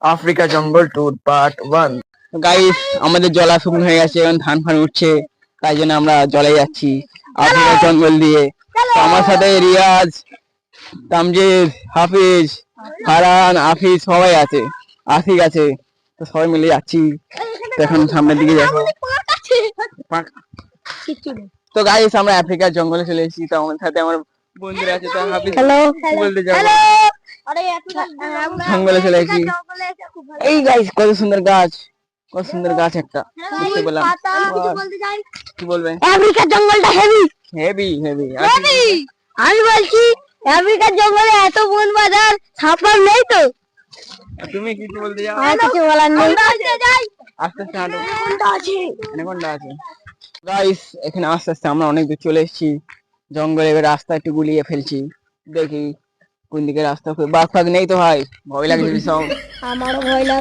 Africa জঙ্গল tour part 1। Guys, আমাদের জলা শুকনো হয়ে গেছে, এখন ধান ফান উঠছে, তাই জন্য আমরা জলে যাচ্ছি আফ্রিকা জঙ্গল দিয়ে। তো আমার সাথে রিয়াজ, তামজিদ, হাফিজ, ফারহান, আফিজ সবাই আছে, আশিক আছে। তো সবাই মিলে যাচ্ছি। তো এখন সামনের দিকে যাবো। তো গাইস, আমরা আফ্রিকার জঙ্গলে চলে এসেছি। তো আমার সাথে আমার বন্ধুরা আছে। তো হাফিজ কি বলতে যাবো? জঙ্গলে চলে এসেছি। এই গাইস, কত সুন্দর গাছ, কত সুন্দর গাছ একটা দেখতে পেলাম। কি বলবে? আফ্রিকার জঙ্গলটা হেভি হেভি হেভি। আমি বলছি আফ্রিকার জঙ্গলে এত বন বাজার সাপ নেই তো। তুমি কিছু বলতে যাও? আর কিছু বলার নেই। আস্তে আস্তে হাঁটো। অ্যানাকোন্ডা আছে গাইস। এখানে আস্তে আস্তে আমরা অনেক দূর চলে এসেছি জঙ্গলে। এবার রাস্তা একটু গুলিয়ে ফেলছি, দেখি কোন দিকে রাস্তা। বাঘ ফাঘ নেই তো ভাই? ভয় লাগছে সব। আমারও ভয় লাগে।